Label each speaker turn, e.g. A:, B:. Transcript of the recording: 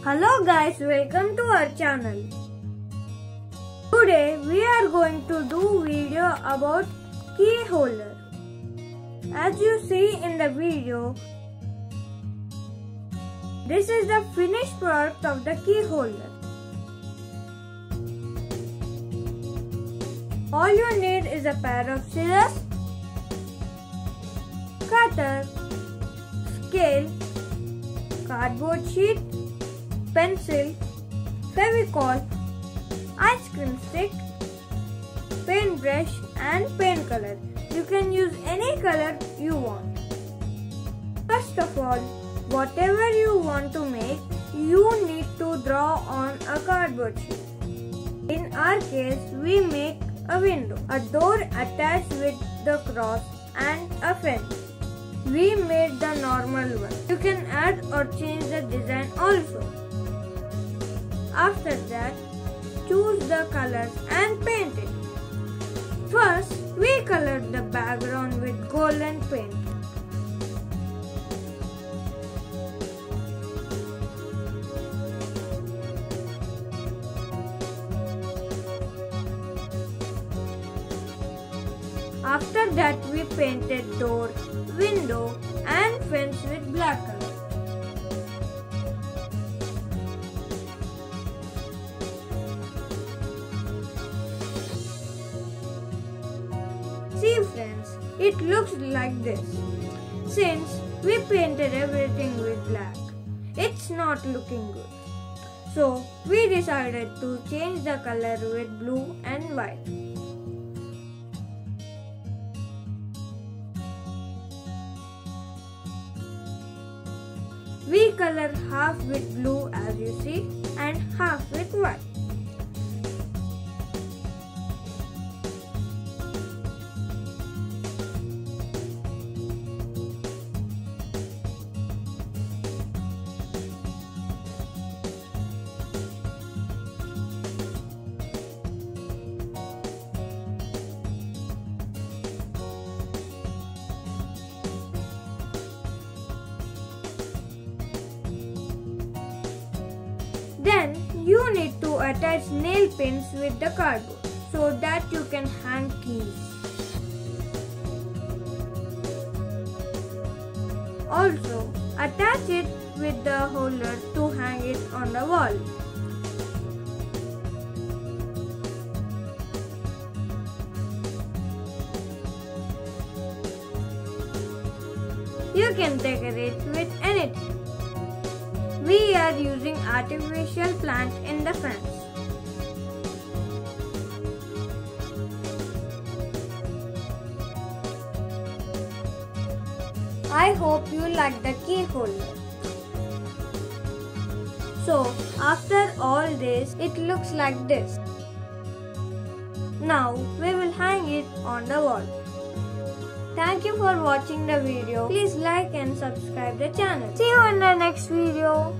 A: Hello guys, welcome to our channel. Today we are going to do video about key holder. As you see in the video, this is the finished product of the key holder. All you need is a pair of scissors, cutter, scale, cardboard sheet, pencil, Fevicol, ice cream stick, paintbrush and paint color. You can use any color you want. First of all, whatever you want to make, you need to draw on a cardboard sheet. In our case, we make a window, a door attached with the cross and a fence. We made the normal one. You can add or change the design also. After that, choose the colors and paint it. First, we colored the background with golden paint. After that, we painted door, window and fence with black color. See friends, it looks like this. Since we painted everything with black, it's not looking good. So we decided to change the color with blue and white. We color half with blue as you see and half with white. Then you need to attach nail pins with the cardboard so that you can hang keys. Also, attach it with the holder to hang it on the wall. You can decorate with anything. We are using artificial plant in the fence. I hope you like the key holder. So after all this, it looks like this. Now we will hang it on the wall. Thank you for watching the video. Please like and subscribe the channel. See you in the next video.